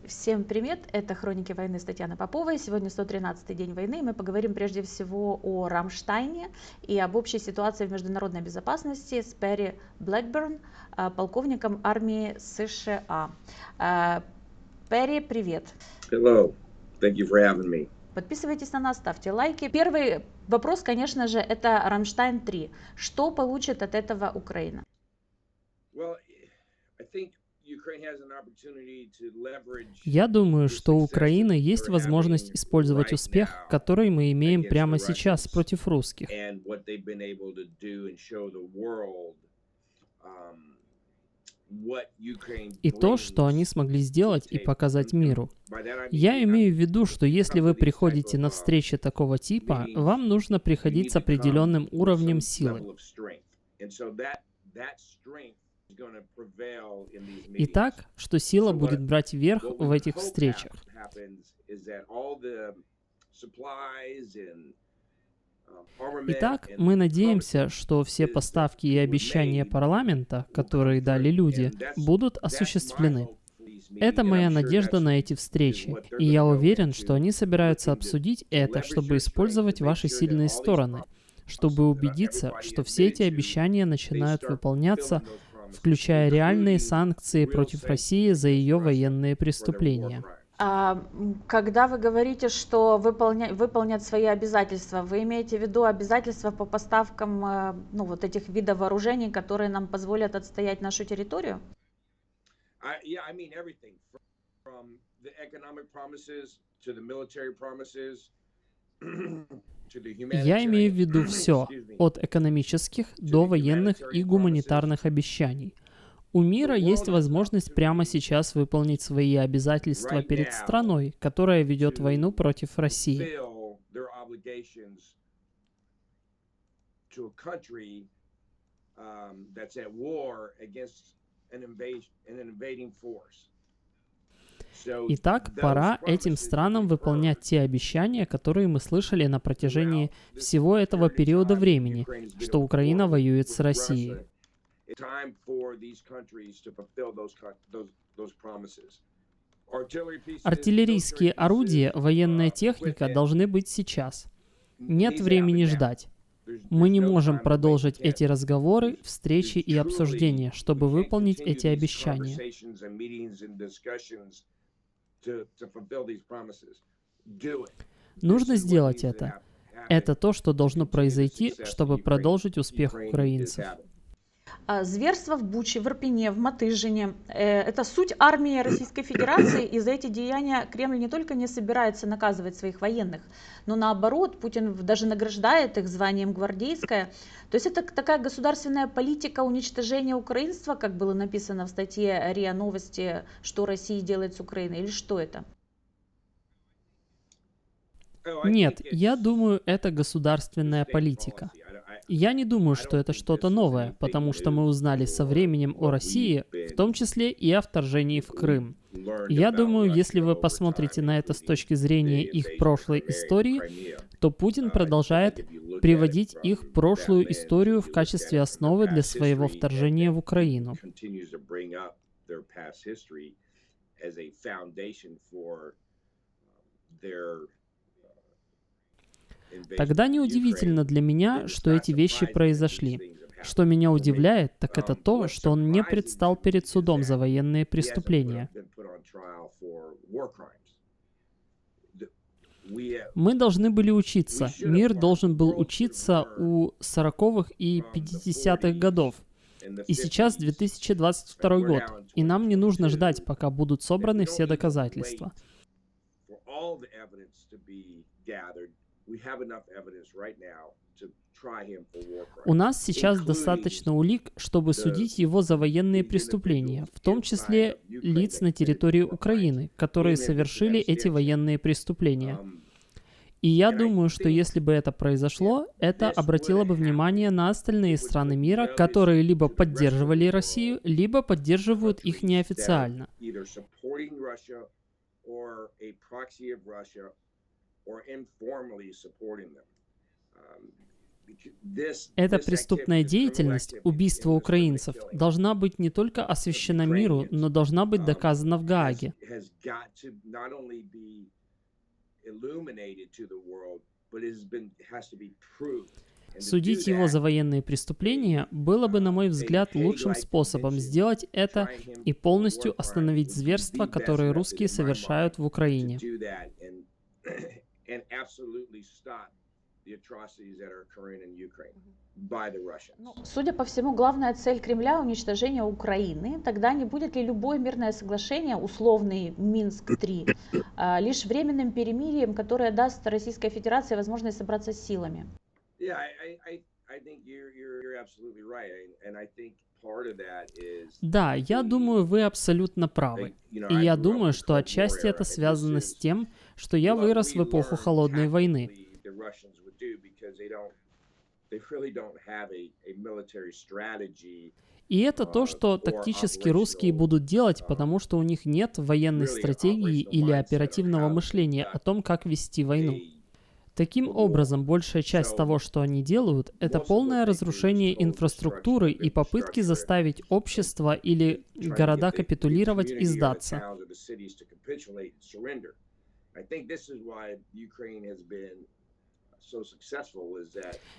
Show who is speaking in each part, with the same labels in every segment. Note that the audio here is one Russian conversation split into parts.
Speaker 1: Всем привет, это «Хроники войны» с Татьяной Поповой. Сегодня 113-й день войны. Мы поговорим прежде всего о Рамштайне и об общей ситуации в международной безопасности с Перри Блэкберн, полковником армии США. Перри, привет.
Speaker 2: Hello. Thank you for having me.
Speaker 1: Подписывайтесь на нас, ставьте лайки. Первый вопрос, конечно же, это Рамштайн-3. Что получит от этого Украина?
Speaker 3: Я думаю, что у Украины есть возможность использовать успех, который мы имеем прямо сейчас против русских. И то, что они смогли сделать и показать миру. Я имею в виду, что если вы приходите на встречи такого типа, вам нужно приходить с определенным уровнем силы. Итак, что сила будет брать верх в этих встречах. Итак, мы надеемся, что все поставки и обещания парламента, которые дали люди, будут осуществлены. Это моя надежда на эти встречи, и я уверен, что они собираются обсудить это, чтобы использовать ваши сильные стороны, чтобы убедиться, что все эти обещания начинают выполняться, включая реальные санкции против России за ее военные преступления.
Speaker 1: Когда вы говорите, что выполнят свои обязательства, вы имеете в виду обязательства по поставкам вот этих видов вооружений, которые нам позволят отстоять нашу территорию?
Speaker 3: Я имею в виду все, от экономических до военных и гуманитарных обещаний. У мира есть возможность прямо сейчас выполнить свои обязательства перед страной, которая ведет войну против России. Итак, пора этим странам выполнять те обещания, которые мы слышали на протяжении всего этого периода времени, что Украина воюет с Россией. Артиллерийские орудия, военная техника должны быть сейчас. Нет времени ждать. Мы не можем продолжить эти разговоры, встречи и обсуждения, чтобы выполнить эти обещания. Нужно сделать это. Это то, что должно произойти, чтобы продолжить успех украинцев.
Speaker 1: Зверство в Буче, в Ирпене, в Матыжине – это суть армии Российской Федерации, и за эти деяния Кремль не только не собирается наказывать своих военных, но наоборот, Путин даже награждает их званием гвардейское. То есть это такая государственная политика уничтожения украинства, как было написано в статье РИА Новости, что Россия делает с Украиной, или что это?
Speaker 3: Нет, я думаю, это государственная политика. Я не думаю, что это что-то новое, потому что мы узнали со временем о России, в том числе и о вторжении в Крым. Я думаю, если вы посмотрите на это с точки зрения их прошлой истории, то Путин продолжает приводить их прошлую историю в качестве основы для своего вторжения в Украину. Тогда неудивительно для меня, что эти вещи произошли. Что меня удивляет, так это то, что он не предстал перед судом за военные преступления. Мы должны были учиться. Мир должен был учиться у 40-х и 50-х годов. И сейчас 2022 год, и нам не нужно ждать, пока будут собраны все доказательства. У нас сейчас достаточно улик, чтобы судить его за военные преступления, в том числе лиц на территории Украины, которые совершили эти военные преступления. И я думаю, что если бы это произошло, это обратило бы внимание на остальные страны мира, которые либо поддерживали Россию, либо поддерживают их неофициально. Эта преступная деятельность, убийство украинцев, должна быть не только освещена миру, но должна быть доказана в Гааге. Судить его за военные преступления было бы, на мой взгляд, лучшим способом сделать это и полностью остановить зверства, которые русские совершают в Украине.
Speaker 1: Судя по всему, главная цель Кремля — уничтожение Украины. Тогда не будет ли любое мирное соглашение, условный Минск-3, лишь временным перемирием, которое даст Российской Федерации возможность собраться с силами?
Speaker 3: Да, я думаю, вы абсолютно правы. И я думаю, что отчасти это связано с тем, что я вырос в эпоху Холодной войны. И это то, что тактически русские будут делать, потому что у них нет военной стратегии или оперативного мышления о том, как вести войну. Таким образом, большая часть того, что они делают, это полное разрушение инфраструктуры и попытки заставить общество или города капитулировать и сдаться.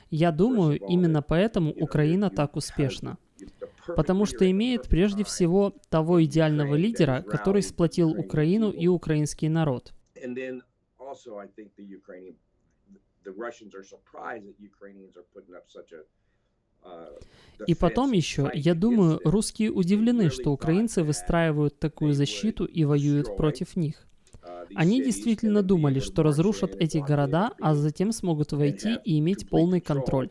Speaker 3: Я думаю, именно поэтому Украина так успешна. Потому что имеет прежде всего того идеального лидера, который сплотил Украину и украинский народ. И потом еще, я думаю, русские удивлены, что украинцы выстраивают такую защиту и воюют против них. Они действительно думали, что разрушат эти города, а затем смогут войти и иметь полный контроль.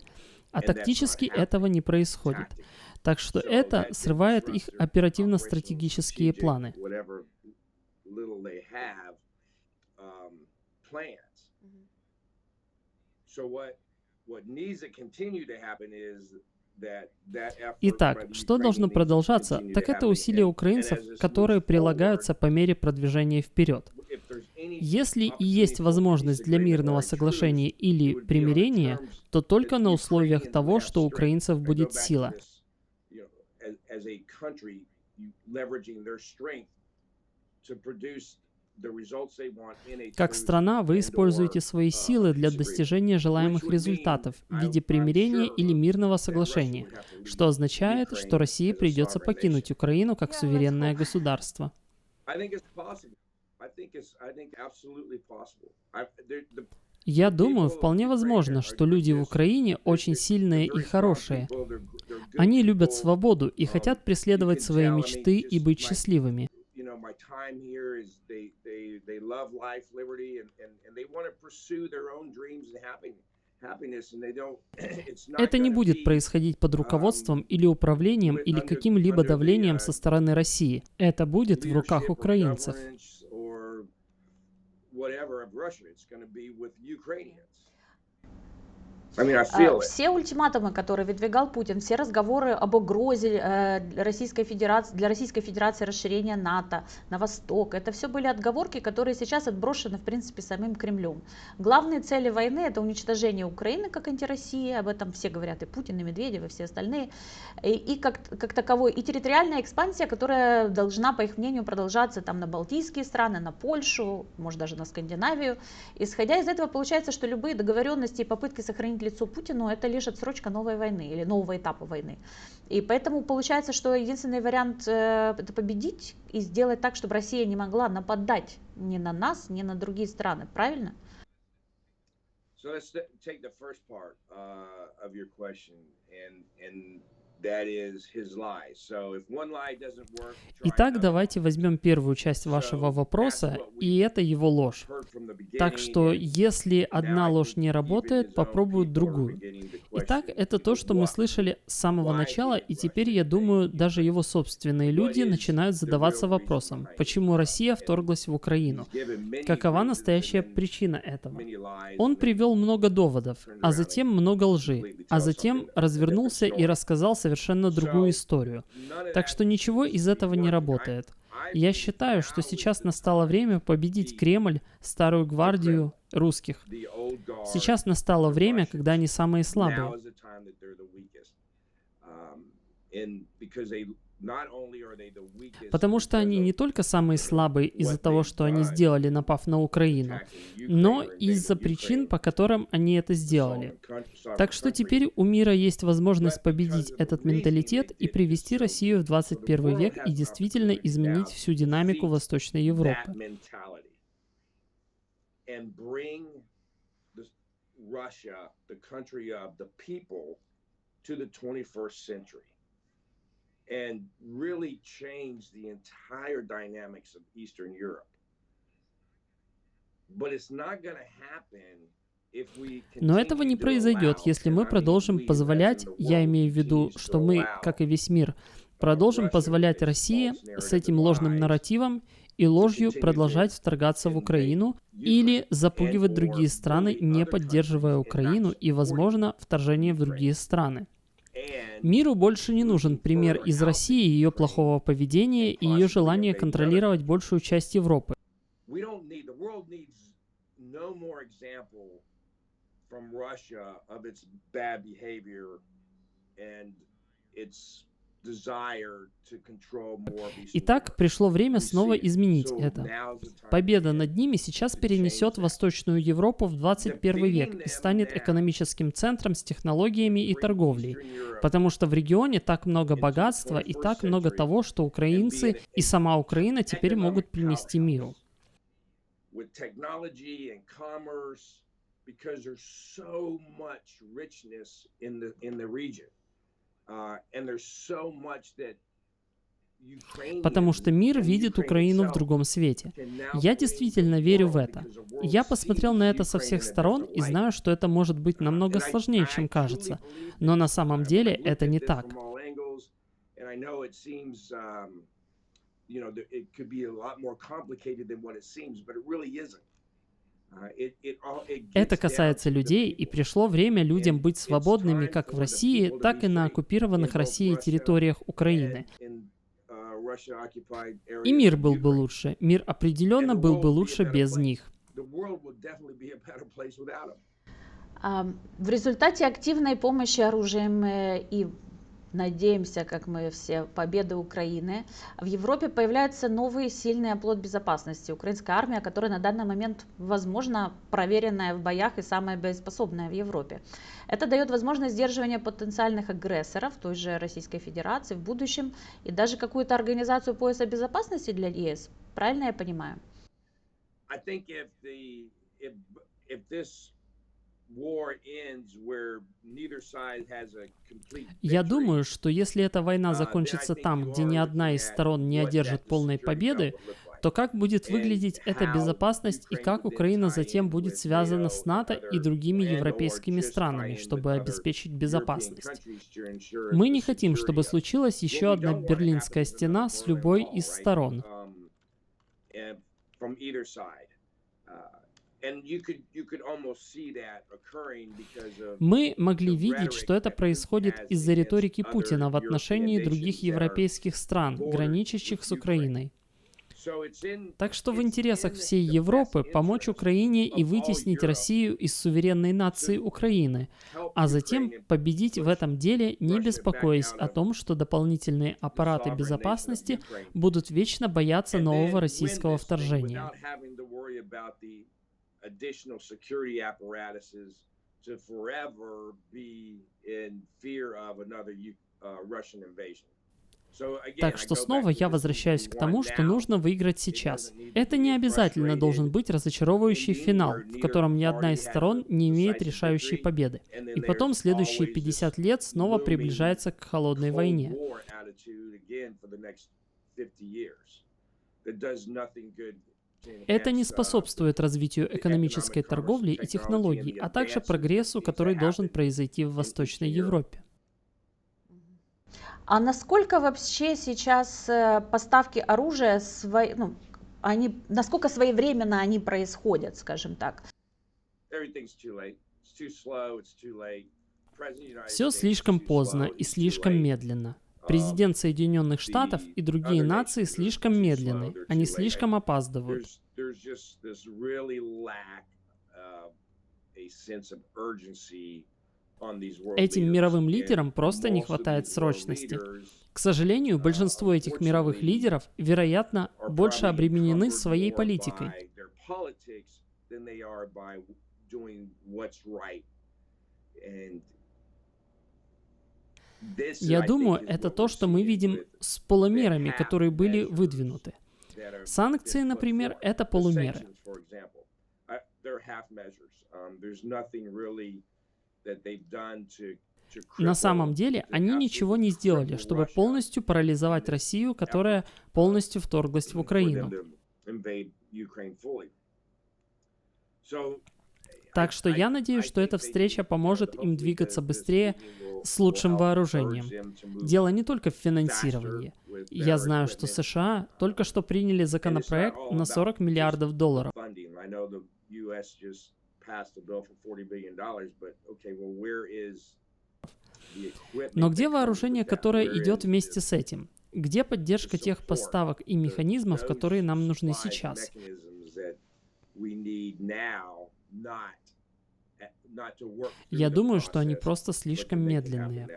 Speaker 3: А тактически этого не происходит. Так что это срывает их оперативно-стратегические планы. Итак, что должно продолжаться, так это усилия украинцев, которые прилагаются по мере продвижения вперед. Если и есть возможность для мирного соглашения или примирения, то только на условиях того, что у украинцев будет сила. Как страна, вы используете свои силы для достижения желаемых результатов в виде примирения или мирного соглашения, что означает, что России придется покинуть Украину как суверенное государство. Я думаю, вполне возможно, что люди в Украине очень сильные и хорошие. Они любят свободу и хотят преследовать свои мечты и быть счастливыми. Это не будет происходить под руководством или управлением или каким-либо давлением со стороны России. Это будет в руках украинцев.
Speaker 1: Все ультиматумы, которые выдвигал Путин, все разговоры об угрозе для Российской Федерации расширения НАТО на восток, это все были отговорки, которые сейчас отброшены, в принципе, самим Кремлем. Главные цели войны — это уничтожение Украины как антироссии, об этом все говорят, и Путин, и Медведев, и все остальные, и как таковой, и территориальная экспансия, которая должна, по их мнению, продолжаться там на Балтийские страны, на Польшу, может даже на Скандинавию. Исходя из этого, получается, что любые договоренности и попытки сохранить лицу Путину — это лишь отсрочка новой войны или нового этапа войны. И поэтому получается, что единственный вариант это победить и сделать так, чтобы Россия не могла нападать ни на нас, ни на другие страны. Правильно?
Speaker 3: Итак, давайте возьмем первую часть вашего вопроса, и это его ложь. Так что, если одна ложь не работает, попробуют другую. Итак, это то, что мы слышали с самого начала, и теперь, я думаю, даже его собственные люди начинают задаваться вопросом, почему Россия вторглась в Украину? Какова настоящая причина этого? Он привел много доводов, а затем много лжи, а затем развернулся и рассказал совершенно другую историю. Так что ничего из этого не работает. Я считаю, что сейчас настало время победить Кремль, старую гвардию русских. Сейчас настало время, когда они самые слабые. Потому что они не только самые слабые из-за того, что они сделали, напав на Украину, но из-за причин, по которым они это сделали. Так что теперь у мира есть возможность победить этот менталитет и привести Россию в 21 век и действительно изменить всю динамику Восточной Европы.
Speaker 2: And really change the entire dynamics of Eastern Europe. But it's not going to happen if we continue.
Speaker 3: Но этого не произойдет, если мы продолжим позволять, я имею в виду, что мы, как и весь мир, продолжим позволять России с этим ложным нарративом и ложью продолжать вторгаться в Украину или запугивать другие страны, не поддерживая Украину и, возможно, вторжение в другие страны. Миру больше не нужен пример из России ее плохого поведения и ее желания контролировать большую часть Европы. Итак, пришло время снова изменить это. Победа над ними сейчас перенесет Восточную Европу в 21 век и станет экономическим центром с технологиями и торговлей, потому что в регионе так много богатства и так много того, что украинцы и сама Украина теперь могут принести миру. Потому что мир видит Украину в другом свете. Я действительно верю в это. Я посмотрел на это со всех сторон и знаю, что это может быть намного сложнее, чем кажется. Но на самом деле это не так. Это касается людей, и пришло время людям быть свободными как в России, так и на оккупированных Россией территориях Украины. И мир был бы лучше. Мир определенно был бы лучше без них.
Speaker 1: В результате активной помощи оружием и надеемся, как мы все, победы Украины, в Европе появляется новый сильный оплот безопасности. Украинская армия, которая на данный момент, возможно, проверенная в боях и самая боеспособная в Европе. Это дает возможность сдерживания потенциальных агрессоров, той же Российской Федерации, в будущем, и даже какую-то организацию пояса безопасности для ЕС. Правильно я понимаю?
Speaker 3: Я думаю, что если эта война закончится там, где ни одна из сторон не одержит полной победы, то как будет выглядеть эта безопасность и как Украина затем будет связана с НАТО и другими европейскими странами, чтобы обеспечить безопасность. Мы не хотим, чтобы случилась еще одна Берлинская стена с любой из сторон. Мы могли видеть, что это происходит из-за риторики Путина в отношении других европейских стран, граничащих с Украиной. Так что в интересах всей Европы помочь Украине и вытеснить Россию из суверенной нации Украины, а затем победить в этом деле, не беспокоясь о том, что дополнительные аппараты безопасности будут вечно бояться нового российского вторжения.
Speaker 2: Additional security apparatuses to forever be in fear of another Russian invasion.
Speaker 3: Так что снова я возвращаюсь к тому, что нужно выиграть сейчас. Это не обязательно должен быть разочаровывающий финал, в котором ни одна из сторон не имеет решающей победы. И потом следующие 50 лет снова приближается к холодной войне. Это не способствует развитию экономической торговли и технологий, а также прогрессу, который должен произойти в Восточной Европе.
Speaker 1: А насколько вообще сейчас поставки оружия, насколько своевременно они происходят, скажем так?
Speaker 3: Все слишком поздно и слишком медленно. Президент Соединенных Штатов и другие нации слишком медленны, они слишком опаздывают. Этим мировым лидерам просто не хватает срочности. К сожалению, большинство этих мировых лидеров, вероятно, больше обременены своей политикой. Я думаю, это то, что мы видим с полумерами, которые были выдвинуты. Санкции, например, это полумеры. На самом деле, они ничего не сделали, чтобы полностью парализовать Россию, которая полностью вторглась в Украину. Так что я надеюсь, что эта встреча поможет им двигаться быстрее с лучшим вооружением. Дело не только в финансировании. Я знаю, что США только что приняли законопроект на $40 миллиардов. Но где вооружение, которое идет вместе с этим? Где поддержка тех поставок и механизмов, которые нам нужны сейчас? Я думаю, что они просто слишком медленные.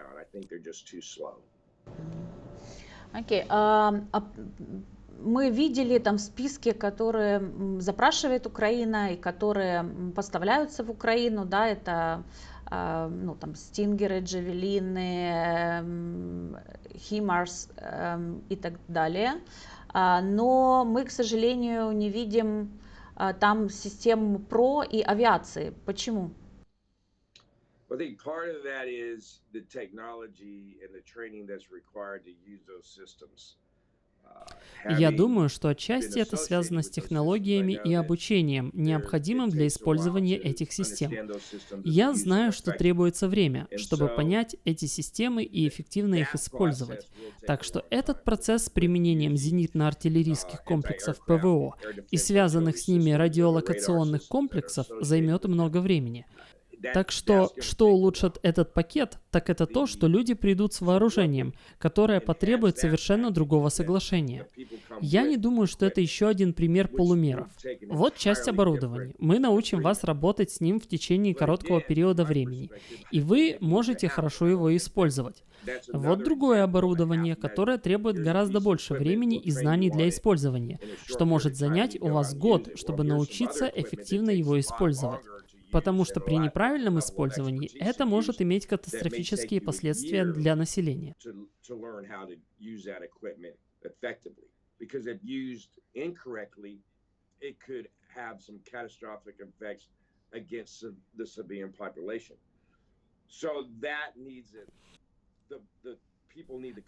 Speaker 1: Окей. Мы видели там списки, которые запрашивает Украина и которые поставляются в Украину, да, это ну, там, стингеры, джавелины, химарс и так далее. Но мы, к сожалению, не видим там систему ПРО и авиации. Почему?
Speaker 2: I think part of that is the technology and the training that's required to use those systems.
Speaker 3: Я думаю, что отчасти это связано с технологиями и обучением, необходимым для использования этих систем. Я знаю, что требуется время, чтобы понять эти системы и эффективно их использовать. Так что этот процесс с применением зенитно-артиллерийских комплексов ПВО и связанных с ними радиолокационных комплексов займет много времени. Так что улучшит этот пакет, так это то, что люди придут с вооружением, которое потребует совершенно другого соглашения. Я не думаю, что это еще один пример полумеров. Вот часть оборудования. Мы научим вас работать с ним в течение короткого периода времени, и вы можете хорошо его использовать. Вот другое оборудование, которое требует гораздо больше времени и знаний для использования, что может занять у вас год, чтобы научиться эффективно его использовать. Потому что при неправильном использовании это может иметь катастрофические последствия для населения.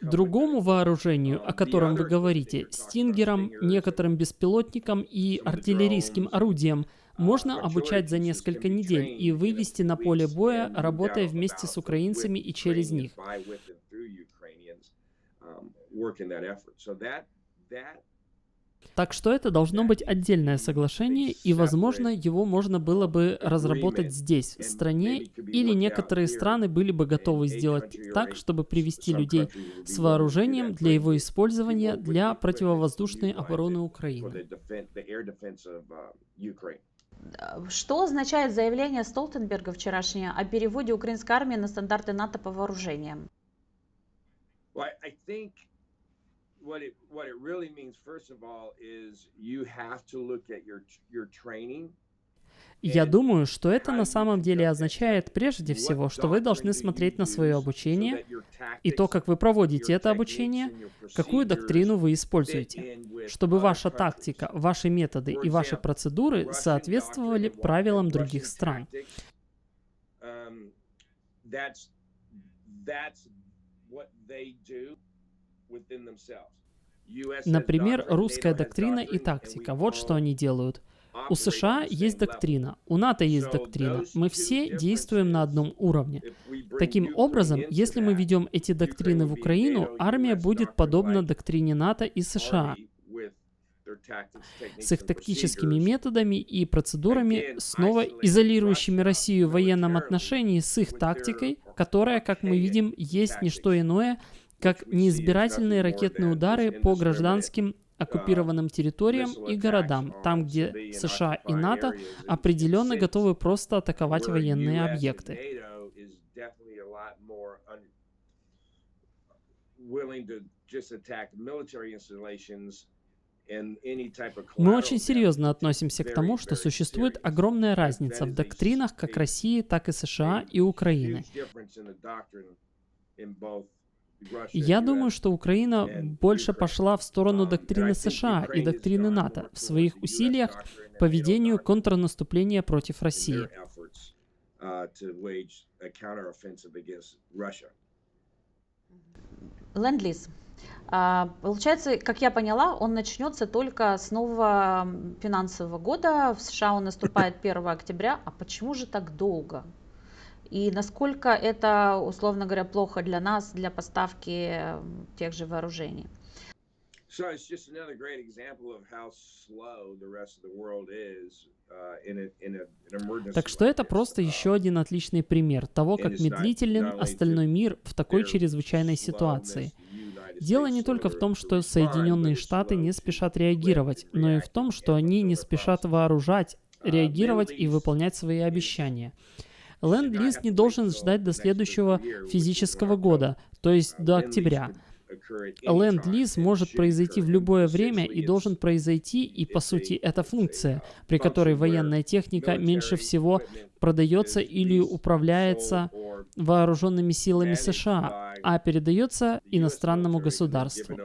Speaker 3: Другому вооружению, о котором вы говорите, стингерам, некоторым беспилотникам и артиллерийским орудиям, можно обучать за несколько недель и вывести на поле боя, работая вместе с украинцами и через них. Так что это должно быть отдельное соглашение, и, возможно, его можно было бы разработать здесь, в стране, или некоторые страны были бы готовы сделать так, чтобы привести людей с вооружением для его использования для противовоздушной обороны Украины.
Speaker 1: Что означает заявление Столтенберга вчерашнее о переводе украинской армии на стандарты НАТО по вооружениям?
Speaker 3: Я думаю, что это на самом деле означает прежде всего, что вы должны смотреть на свое обучение и то, как вы проводите это обучение, какую доктрину вы используете, чтобы ваша тактика, ваши методы и ваши процедуры соответствовали правилам других стран. Например, русская доктрина и тактика. Вот что они делают. У США есть доктрина, у НАТО есть доктрина. Мы все действуем на одном уровне. Таким образом, если мы ведем эти доктрины в Украину, армия будет подобна доктрине НАТО и США с их тактическими методами и процедурами, снова изолирующими Россию в военном отношении с их тактикой, которая, как мы видим, есть не что иное, как неизбирательные ракетные удары по гражданским оккупированным территориям и городам, там, где США и НАТО определенно готовы просто атаковать военные объекты. Мы очень серьезно относимся к тому, что существует огромная разница в доктринах как России, так и США и Украины. Я думаю, что Украина больше пошла в сторону доктрины США и доктрины НАТО в своих усилиях по ведению контрнаступления против России.
Speaker 1: Ленд-лиз. Получается, как я поняла, он начнется только с нового финансового года. В США он наступает 1 октября. А почему же так долго? И насколько это, условно говоря, плохо для нас, для поставки тех же вооружений?
Speaker 3: Так что это просто еще один отличный пример того, как медлителен остальной мир в такой чрезвычайной ситуации. Дело не только в том, что Соединенные Штаты не спешат реагировать, но и в том, что они не спешат вооружать, реагировать и выполнять свои обещания. Ленд-лиз не должен ждать до следующего физического года, то есть до октября. Ленд-лиз может произойти в любое время и должен произойти, и по сути это функция, при которой военная техника меньше всего продается или управляется вооруженными силами США, а передается иностранному государству.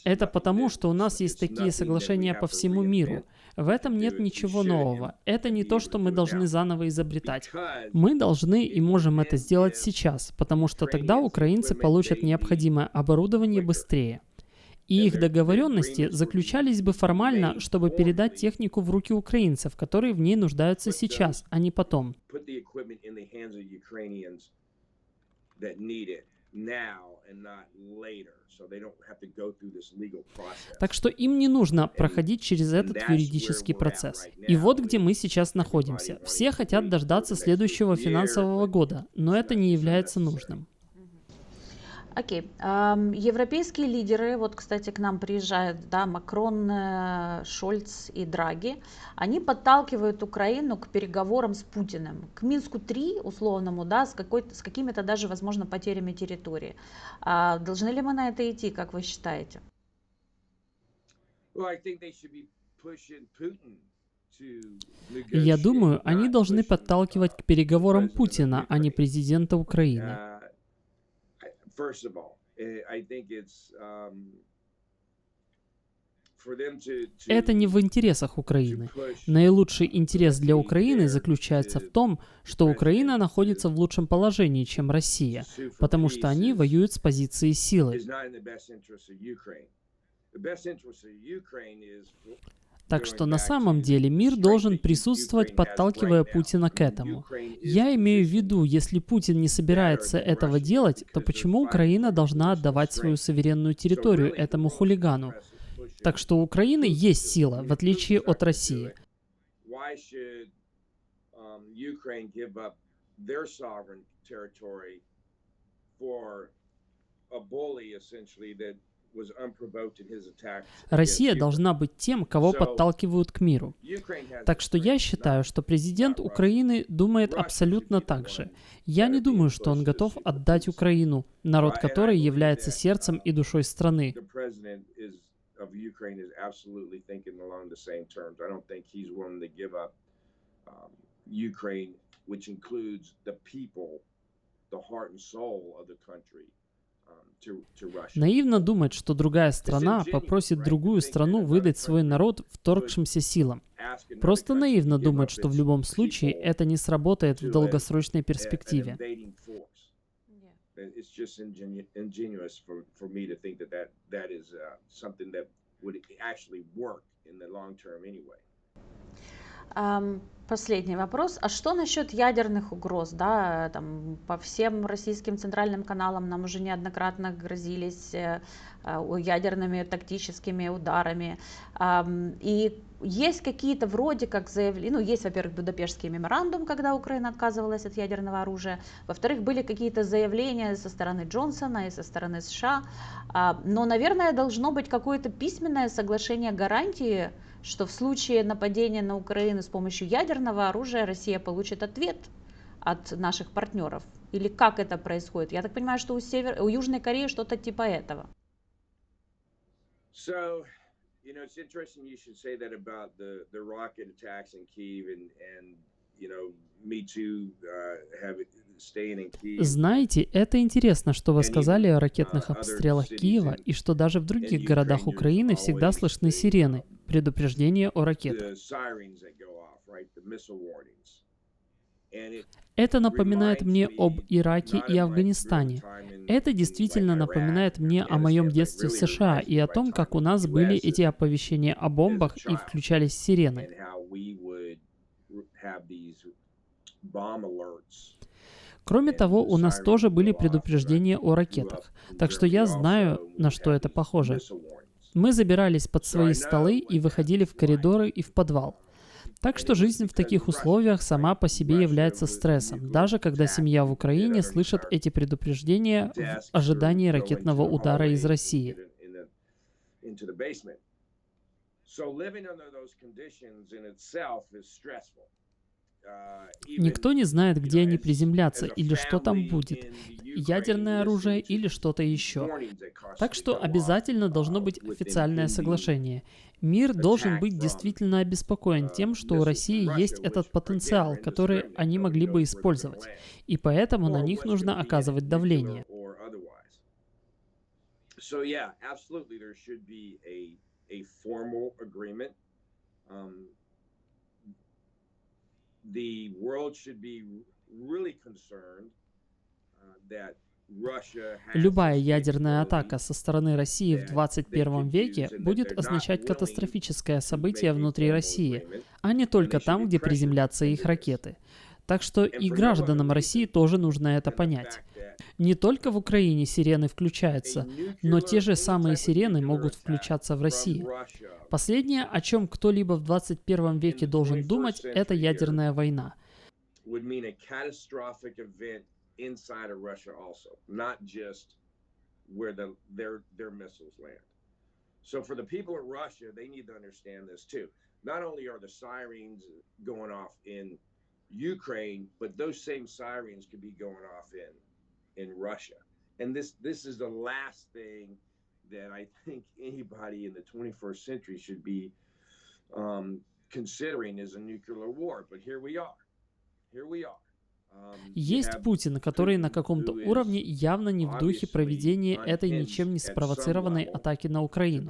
Speaker 3: Это потому, что у нас есть такие соглашения по всему миру. В этом нет ничего нового. Это не то, что мы должны заново изобретать. Мы должны и можем это сделать сейчас, потому что тогда украинцы получат необходимое оборудование быстрее. И их договоренности заключались бы формально, чтобы передать технику в руки украинцев, которые в ней нуждаются сейчас, а не потом. Так что им не нужно проходить через этот юридический процесс. И вот где мы сейчас находимся. Все хотят дождаться следующего финансового года, но это не является нужным.
Speaker 1: Окей. Европейские лидеры, вот, кстати, к нам приезжают, да, Макрон, Шольц и Драги, они подталкивают Украину к переговорам с Путиным, к Минску-3 условному, да, с какими-то даже, возможно, потерями территории. Должны ли мы на это идти, как вы считаете?
Speaker 3: Я думаю, они должны подталкивать к переговорам Путина, а не президента Украины. Это не в интересах Украины. Наилучший интерес для Украины заключается в том, что Украина находится в лучшем положении, чем Россия, потому что они воюют с позиции силы. Так что на самом деле мир должен присутствовать, подталкивая Путина к этому. Я имею в виду, если Путин не собирается этого делать, то почему Украина должна отдавать свою суверенную территорию этому хулигану? Так что у Украины есть сила, в отличие от России. Россия должна быть тем, кого подталкивают к миру. Так что я считаю, что президент Украины думает абсолютно так же. Я не думаю, что он готов отдать Украину, народ которой является сердцем и душой страны. Наивно думать, что другая страна попросит другую страну выдать свой народ вторгшимся силам. Просто наивно думать, что в любом случае это не сработает в долгосрочной перспективе.
Speaker 1: Последний вопрос. А что насчет ядерных угроз? Да, там, по всем российским центральным каналам нам уже неоднократно грозились ядерными тактическими ударами. И есть какие-то вроде как заявления, ну, есть, во-первых, Будапештский меморандум, когда Украина отказывалась от ядерного оружия, во-вторых, были какие-то заявления со стороны Джонсона и со стороны США, но, наверное, должно быть какое-то письменное соглашение гарантии, что в случае нападения на Украину с помощью ядерного оружия Россия получит ответ от наших партнеров? Или как это происходит? Я так понимаю, что у Южной Кореи что-то типа этого.
Speaker 2: So, it's interesting you should say that about the rocket attacks in Kyiv and me too, staying in Kyiv.
Speaker 3: Знаете, это интересно, что вы сказали о ракетных обстрелах Киева и что даже в других городах Украины всегда слышны сирены, предупреждения о ракетах. Это напоминает мне об Ираке и Афганистане. Это действительно напоминает мне о моем детстве в США и о том, как у нас были эти оповещения о бомбах и включались сирены. Кроме того, у нас тоже были предупреждения о ракетах, так что я знаю, на что это похоже. Мы забирались под свои столы и выходили в коридоры и в подвал. Так что жизнь в таких условиях сама по себе является стрессом, даже когда семья в Украине слышит эти предупреждения в ожидании ракетного удара из России. Никто не знает, где они приземлятся или что там будет, ядерное оружие или что-то еще. Так что обязательно должно быть официальное соглашение. Мир должен быть действительно обеспокоен тем, что у России есть этот потенциал, который они могли бы использовать, и поэтому на них нужно оказывать давление. Любая ядерная атака со стороны России в 21 веке будет означать катастрофическое событие внутри России, а не только там, где приземлятся их ракеты. Так что и гражданам России тоже нужно это понять. Не только в Украине сирены включаются, но те же самые сирены могут включаться в России. Последнее, о чем кто-либо в 21 веке должен думать, это ядерная война.
Speaker 2: Inside of Russia also, not just where their missiles land. So for the people of Russia, they need to understand this too. Not only are the sirens going off in Ukraine, but those same sirens could be going off in Russia. And this is the last thing that I think anybody in the 21st century should be considering is a nuclear war. But here we are. Here we are.
Speaker 3: Есть Путин, который на каком-то уровне явно не в духе проведения этой ничем не спровоцированной атаки на Украину.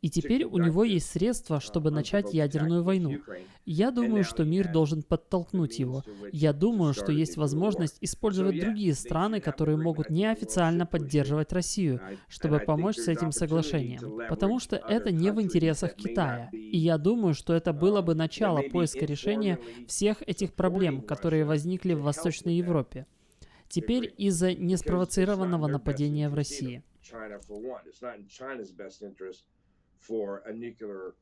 Speaker 3: И теперь у него есть средства, чтобы начать ядерную войну. Я думаю, что мир должен подтолкнуть его. Я думаю, что есть возможность использовать другие страны, которые могут неофициально поддерживать Россию, чтобы помочь с этим соглашением. Потому что это не в интересах Китая. И я думаю, что это было бы начало поиска решения всех этих проблем, которые возникли в Восточной Европе. Теперь из-за неспровоцированного нападения в России.
Speaker 2: For a nuclear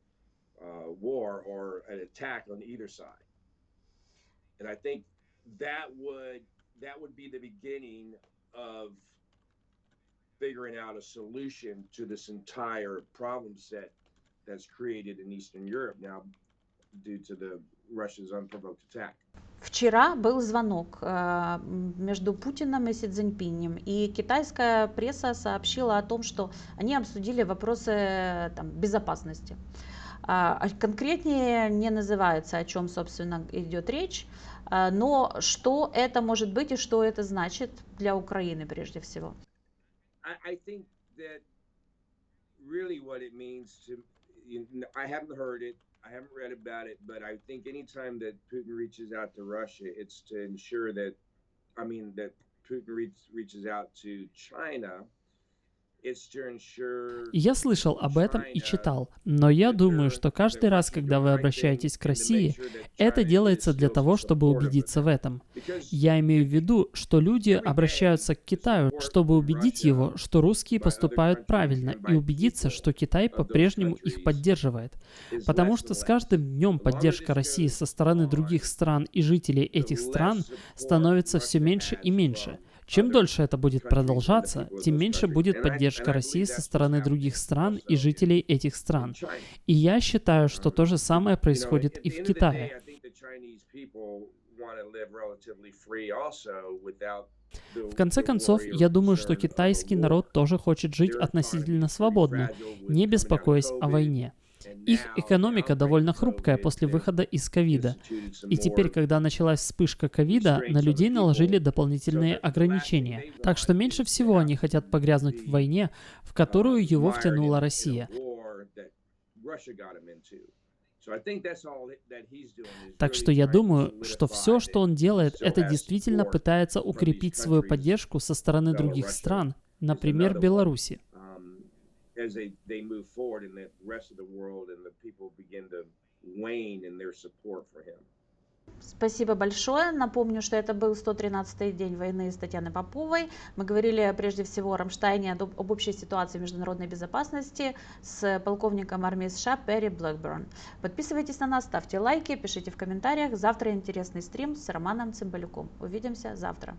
Speaker 2: war or an attack on either side. And I think that would be the beginning of figuring out a solution to this entire problem set that's created in Eastern Europe now due to the Russia's unprovoked attack.
Speaker 1: Вчера был звонок между Путиным и Си Цзиньпинем, и китайская пресса сообщила о том, что они обсудили вопросы безопасности. Конкретнее не называется, о чем, собственно, идет речь, но что это может быть и что это значит для Украины прежде всего.
Speaker 2: I think that really what it means to, I haven't heard it. I haven't read about it, but I think anytime that Putin reaches out to Russia, it's to ensure that, that Putin reaches out to China
Speaker 3: Я слышал об этом и читал, но я думаю, что каждый раз, когда вы обращаетесь к России, это делается для того, чтобы убедиться в этом. Я имею в виду, что люди обращаются к Китаю, чтобы убедить его, что русские поступают правильно, и убедиться, что Китай по-прежнему их поддерживает. Потому что с каждым днем поддержка России со стороны других стран и жителей этих стран становится все меньше и меньше. Чем дольше это будет продолжаться, тем меньше будет поддержка России со стороны других стран и жителей этих стран. И я считаю, что то же самое происходит и в Китае. В конце концов, я думаю, что китайский народ тоже хочет жить относительно свободно, не беспокоясь о войне. Их экономика довольно хрупкая после выхода из ковида. И теперь, когда началась вспышка ковида, на людей наложили дополнительные ограничения. Так что меньше всего они хотят погрязнуть в войне, в которую его втянула Россия. Так что я думаю, что все, что он делает, это действительно пытается укрепить свою поддержку со стороны других стран, например, Беларуси.
Speaker 2: As they move forward in the rest of the world and the people begin to wane in their support for him.
Speaker 1: Спасибо большое. Напомню, что это был 113-й день войны с Татьяной Поповой. Мы говорили прежде всего о Рамштайне, об общей ситуации международной безопасности с полковником армии США Перри Блэкберн. Подписывайтесь на нас, ставьте лайки, пишите в комментариях. Завтра интересный стрим с Романом Цымбалюком. Увидимся завтра.